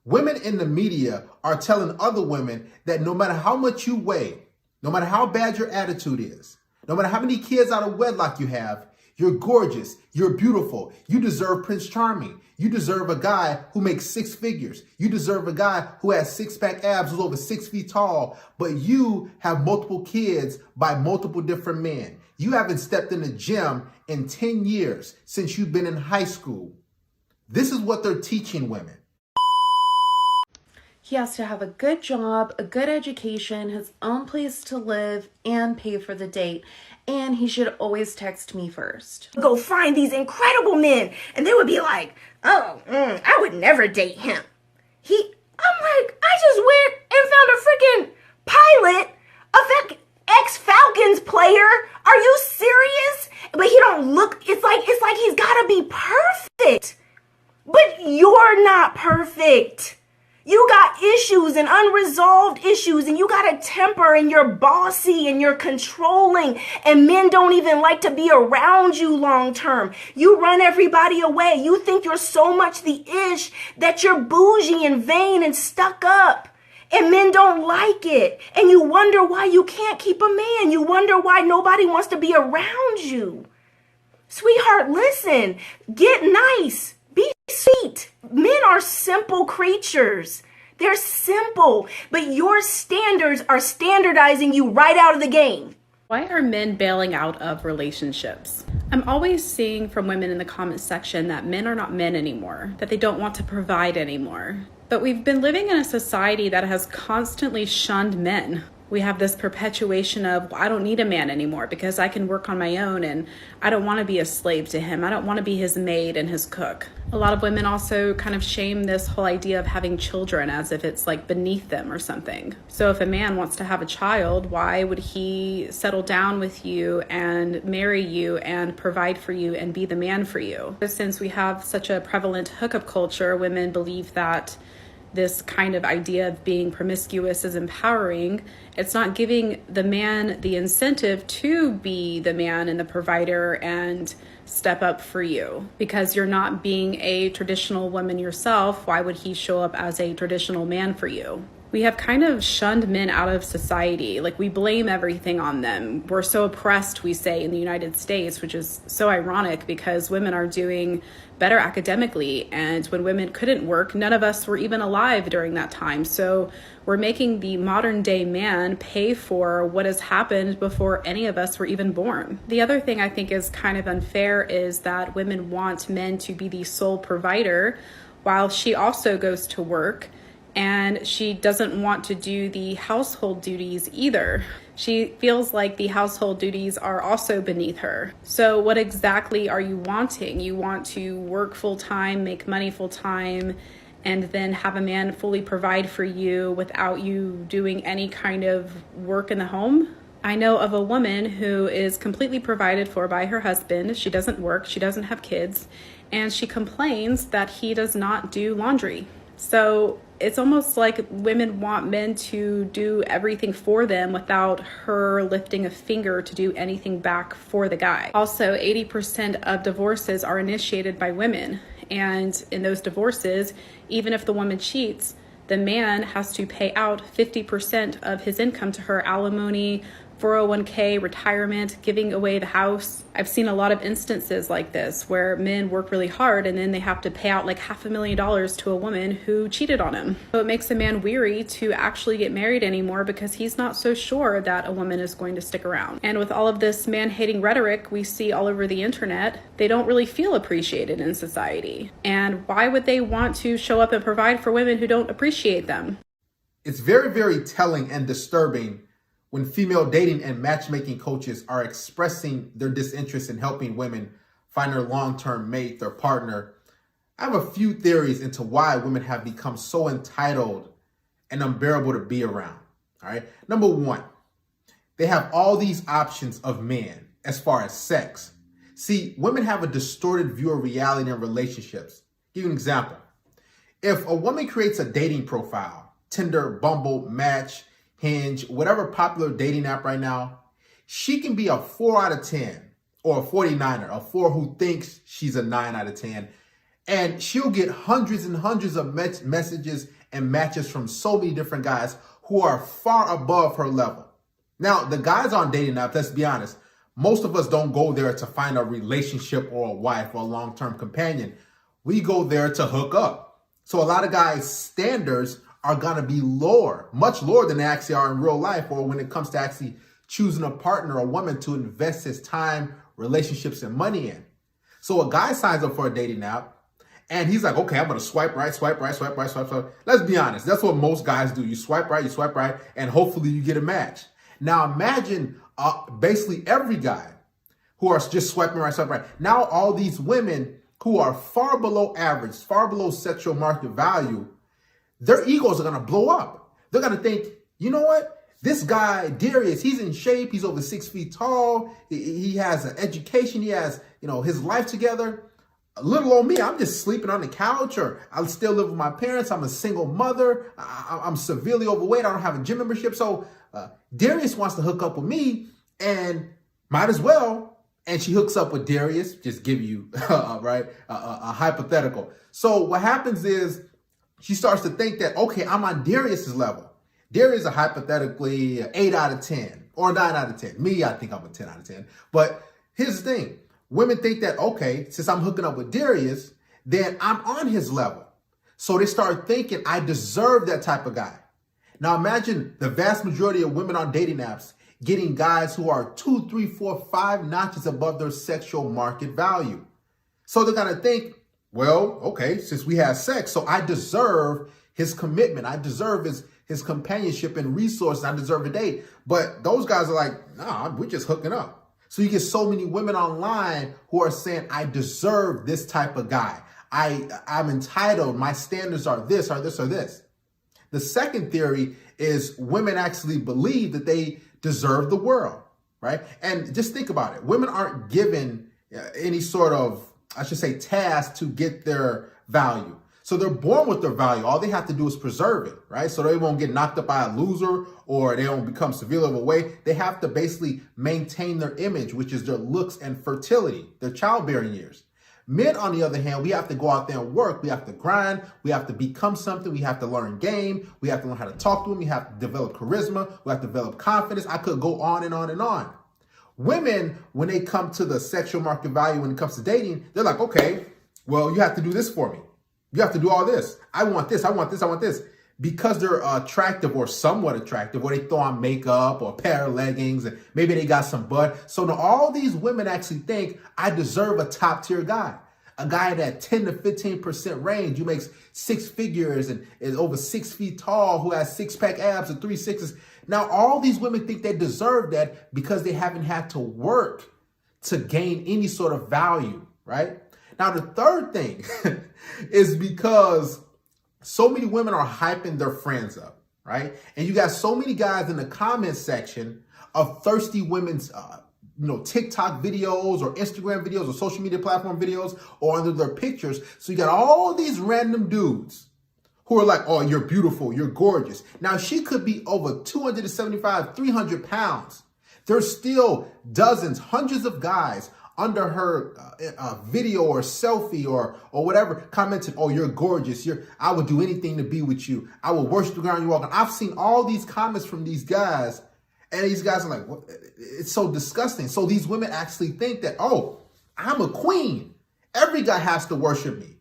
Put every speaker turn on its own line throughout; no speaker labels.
Women in the media are telling other women that no matter how much you weigh, no matter how bad your attitude is, no matter how many kids out of wedlock you have, you're gorgeous, you're beautiful, you deserve Prince Charming. You deserve a guy who makes six figures. You deserve a guy who has six-pack abs, who's over 6 feet tall, but you have multiple kids by multiple different men. You haven't stepped in the gym in 10 years since you've been in high school. This is what they're teaching women.
He has to have a good job, a good education, his own place to live, and pay for the date. And he should always text me first.
Go find these incredible men, and they would be like, oh, I would never date him. I'm like, I just went and found a freaking pilot, a ex-Falcons player. Are you serious? But he don't look, it's like he's gotta be perfect. But you're not perfect. You got issues and unresolved issues, and you got a temper, and you're bossy and you're controlling, and men don't even like to be around you long term. You run everybody away. You think you're so much the ish that you're bougie and vain and stuck up, and men don't like it. And you wonder why you can't keep a man. You wonder why nobody wants to be around you. Sweetheart, listen, get nice. Be sweet. Men are simple creatures. They're simple, but your standards are standardizing you right out of the game.
Why are men bailing out of relationships? I'm always seeing from women in the comment section that men are not men anymore, that they don't want to provide anymore. But we've been living in a society that has constantly shunned men. We have this perpetuation of, I don't need a man anymore because I can work on my own, and I don't want to be a slave to him. I don't want to be his maid and his cook. A lot of women also kind of shame this whole idea of having children as if it's like beneath them or something. So if a man wants to have a child, why would he settle down with you and marry you and provide for you and be the man for you? Since we have such a prevalent hookup culture, women believe that this kind of idea of being promiscuous is empowering. It's not giving the man the incentive to be the man and the provider and step up for you. Because you're not being a traditional woman yourself, why would he show up as a traditional man for you? We have kind of shunned men out of society. Like, we blame everything on them. We're so oppressed, we say, in the United States, which is so ironic because women are doing better academically. And when women couldn't work, none of us were even alive during that time. So we're making the modern day man pay for what has happened before any of us were even born. The other thing I think is kind of unfair is that women want men to be the sole provider while she also goes to work. And she doesn't want to do the household duties either. She feels like the household duties are also beneath her. So what exactly are you wanting? You want to work full-time, make money full-time, and then have a man fully provide for you without you doing any kind of work in the home? I know of a woman who is completely provided for by her husband. She doesn't work, she doesn't have kids, and she complains that he does not do laundry. So it's almost like women want men to do everything for them without her lifting a finger to do anything back for the guy. Also, 80% of divorces are initiated by women. And in those divorces, even if the woman cheats, the man has to pay out 50% of his income to her, alimony, 401k, retirement, giving away the house. I've seen a lot of instances like this where men work really hard and then they have to pay out like $500,000 to a woman who cheated on him. So it makes a man weary to actually get married anymore because he's not so sure that a woman is going to stick around. And with all of this man-hating rhetoric we see all over the internet, they don't really feel appreciated in society. And why would they want to show up and provide for women who don't appreciate them?
It's very, very telling and disturbing when female dating and matchmaking coaches are expressing their disinterest in helping women find their long-term mate, their partner. I have a few theories into why women have become so entitled and unbearable to be around. All right. Number one, they have all these options of men as far as sex. See, women have a distorted view of reality and relationships. Give you an example. If a woman creates a dating profile, Tinder, Bumble, Match, Hinge, whatever popular dating app right now, she can be a 4 out of 10 or a 49er, a 4 who thinks she's a 9 out of 10. And she'll get hundreds and hundreds of messages and matches from so many different guys who are far above her level. Now, the guys on dating apps, let's be honest, most of us don't go there to find a relationship or a wife or a long-term companion. We go there to hook up. So a lot of guys' standards are going to be lower, much lower than they actually are in real life, or when it comes to actually choosing a partner, a woman to invest his time, relationships, and money in. So a guy signs up for a dating app, and he's like, okay, I'm going to swipe right, swipe right, swipe right, swipe right. Let's be honest. That's what most guys do. You swipe right, and hopefully you get a match. Now imagine basically every guy who are just swiping right, swiping right. Now all these women who are far below average, far below sexual market value, their egos are going to blow up. They're going to think, you know what? This guy, Darius, he's in shape. He's over 6 feet tall. He has an education. He has, his life together. Little old me, I'm just sleeping on the couch, or I still live with my parents. I'm a single mother. I'm severely overweight. I don't have a gym membership. So Darius wants to hook up with me, and might as well. And she hooks up with Darius. Just give you a hypothetical. So what happens is she starts to think that, okay, I'm on Darius's level. Darius is hypothetically 8 out of 10 or 9 out of 10. Me, I think I'm a 10 out of 10. But here's the thing. Women think that, okay, since I'm hooking up with Darius, then I'm on his level. So they start thinking I deserve that type of guy. Now imagine the vast majority of women on dating apps getting guys who are 2, 3, 4, 5 notches above their sexual market value. So they're going to think, well, okay, since we have sex, so I deserve his commitment. I deserve his companionship and resources. I deserve a date. But those guys are like, nah, we're just hooking up. So you get so many women online who are saying, I deserve this type of guy. I'm entitled. My standards are this, or this, or this. The second theory is women actually believe that they deserve the world, right? And just think about it. Women aren't given any sort of, I should say, task to get their value. So they're born with their value. All they have to do is preserve it, right? So they won't get knocked up by a loser, or they won't become severely overweight. They have to basically maintain their image, which is their looks and fertility, their childbearing years. Men, on the other hand, we have to go out there and work. We have to grind. We have to become something. We have to learn game. We have to learn how to talk to them. We have to develop charisma. We have to develop confidence. I could go on and on and on. Women, when they come to the sexual market value, when it comes to dating, they're like, okay, well, you have to do this for me. You have to do all this. I want this. I want this. I want this. Because they're attractive or somewhat attractive, or they throw on makeup or a pair of leggings, and maybe they got some butt. So now all these women actually think I deserve a top tier guy, a guy in that 10 to 15% range who makes 6 figures and is over 6 feet tall, who has 6-pack abs and 3 sixes. Now all these women think they deserve that because they haven't had to work to gain any sort of value, right? Now the third thing is because so many women are hyping their friends up, right? And you got so many guys in the comment section of thirsty women's, TikTok videos or Instagram videos or social media platform videos or under their pictures. So you got all these random dudes who are like, oh, you're beautiful, you're gorgeous. Now she could be over 275, 300 pounds. There's still dozens, hundreds of guys under her video or selfie or whatever, commented, oh, you're gorgeous. I would do anything to be with you. I will worship the ground you walk on. I've seen all these comments from these guys, and these guys are like, what? It's so disgusting. So these women actually think that, oh, I'm a queen. Every guy has to worship me.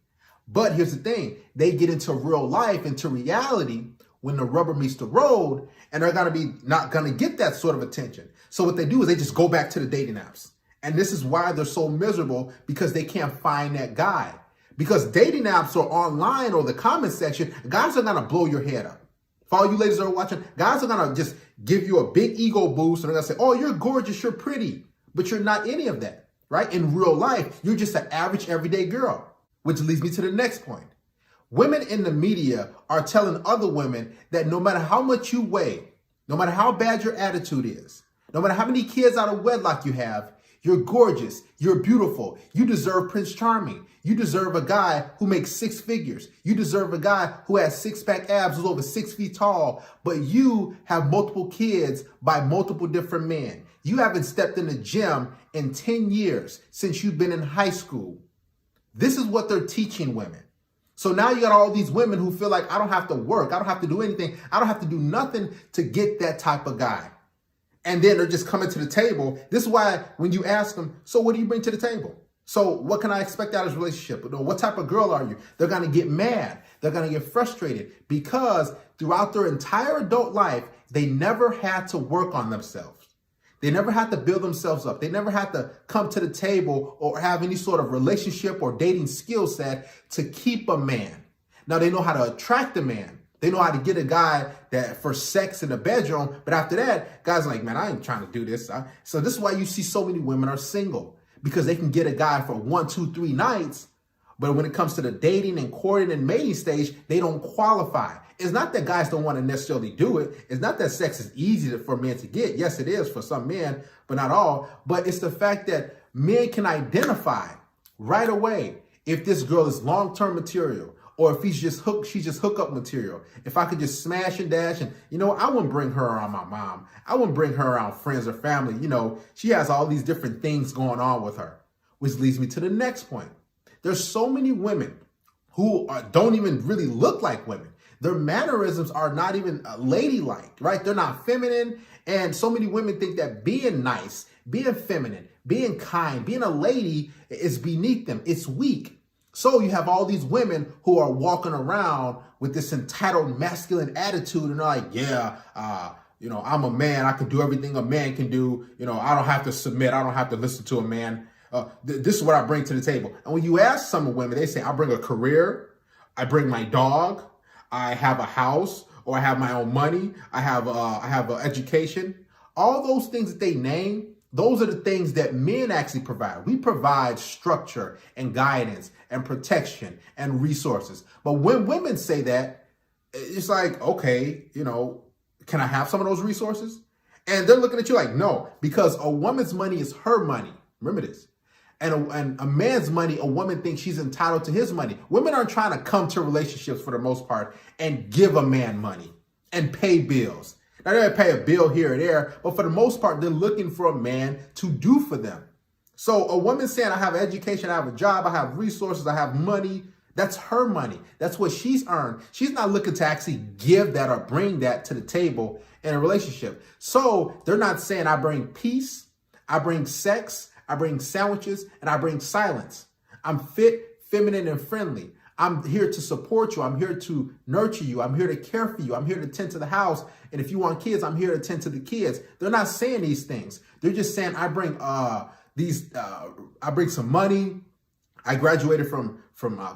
But here's the thing. They get into real life, into reality, when the rubber meets the road, and they're going to be not going to get that sort of attention. So what they do is they just go back to the dating apps. And this is why they're so miserable, because they can't find that guy. Because dating apps or online or the comment section, guys are going to blow your head up. For all you ladies that are watching, guys are going to just give you a big ego boost. And they're going to say, oh, you're gorgeous, you're pretty. But you're not any of that, right? In real life, you're just an average everyday girl. Which leads me to the next point. Women in the media are telling other women that no matter how much you weigh, no matter how bad your attitude is, no matter how many kids out of wedlock you have, you're gorgeous. You're beautiful. You deserve Prince Charming. You deserve a guy who makes 6 figures. You deserve a guy who has 6-pack abs, who's over 6 feet tall. But you have multiple kids by multiple different men. You haven't stepped in the gym in 10 years since you've been in high school. This is what they're teaching women. So now you got all these women who feel like, I don't have to work. I don't have to do anything. I don't have to do nothing to get that type of guy. And then they're just coming to the table. This is why when you ask them, so what do you bring to the table? So what can I expect out of this relationship? What type of girl are you? They're going to get mad. They're going to get frustrated because throughout their entire adult life, they never had to work on themselves. They never had to build themselves up. They never had to come to the table or have any sort of relationship or dating skill set to keep a man. Now they know how to attract a man. They know how to get a guy that for sex in the bedroom. But after that, guys are like, man, I ain't trying to do this. So this is why you see so many women are single, because they can get a guy for 1, 2, 3 nights. But when it comes to the dating and courting and mating stage, they don't qualify. It's not that guys don't want to necessarily do it. It's not that sex is easy for men to get. Yes, it is for some men, but not all. But it's the fact that men can identify right away if this girl is long-term material or if she's just hookup material. If I could just smash and dash and, I wouldn't bring her around my mom. I wouldn't bring her around friends or family. She has all these different things going on with her, which leads me to the next point. There's so many women who don't even really look like women. Their mannerisms are not even ladylike, right? They're not feminine. And so many women think that being nice, being feminine, being kind, being a lady is beneath them. It's weak. So you have all these women who are walking around with this entitled masculine attitude and they're like, I'm a man. I can do everything a man can do. I don't have to submit. I don't have to listen to a man. This is what I bring to the table. And when you ask some women, they say, I bring a career. I bring my dog. I have a house, or I have my own money. I have an education. All those things that they name, those are the things that men actually provide. We provide structure and guidance and protection and resources. But when women say that, it's like, okay, can I have some of those resources? And they're looking at you like, no, because a woman's money is her money. Remember this. And a man's money, a woman thinks she's entitled to his money. Women aren't trying to come to relationships for the most part and give a man money and pay bills. Now they're gonna pay a bill here or there, but for the most part, they're looking for a man to do for them. So a woman saying, I have an education, I have a job, I have resources, I have money, that's her money. That's what she's earned. She's not looking to actually give that or bring that to the table in a relationship. So they're not saying I bring peace, I bring sex, I bring sandwiches, and I bring silence. I'm fit, feminine, and friendly. I'm here to support you. I'm here to nurture you. I'm here to care for you. I'm here to tend to the house. And if you want kids, I'm here to tend to the kids. They're not saying these things. They're just saying, I bring I bring some money. I graduated from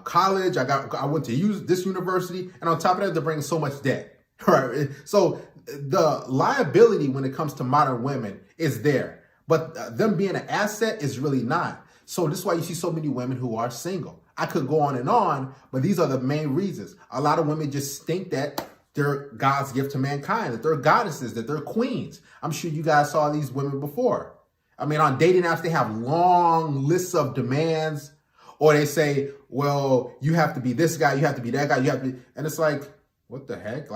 college. I went to this university. And on top of that, they're bringing so much debt. Right? So the liability when it comes to modern women is there. But them being an asset is really not. So this is why you see so many women who are single. I could go on, but these are the main reasons. A lot of women just think that they're God's gift to mankind, that they're goddesses, that they're queens. I'm sure you guys saw these women before. I mean, on dating apps, they have long lists of demands, or they say, well, you have to be this guy, you have to be that guy, you have to be, and it's like, what the heck?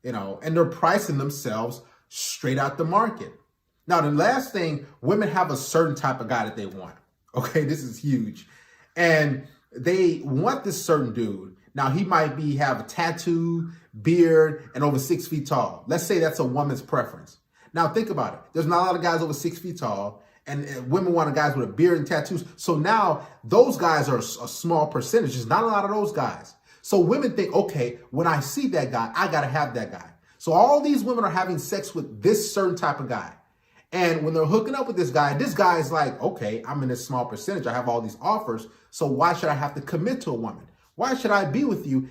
And they're pricing themselves straight out the market. Now, the last thing, women have a certain type of guy that they want. Okay, this is huge. And they want this certain dude. Now, he might have a tattoo, beard, and over 6 feet tall. Let's say that's a woman's preference. Now, think about it. There's not a lot of guys over 6 feet tall, and women want guys with a beard and tattoos. So now those guys are a small percentage. There's not a lot of those guys. So women think, okay, when I see that guy, I got to have that guy. So all these women are having sex with this certain type of guy. And when they're hooking up with this guy is like, okay, I'm in this small percentage. I have all these offers. So why should I have to commit to a woman? Why should I be with you?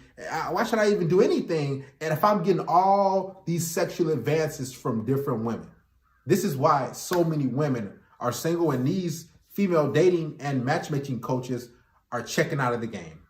Why should I even do anything? And if I'm getting all these sexual advances from different women, this is why so many women are single and these female dating and matchmaking coaches are checking out of the game.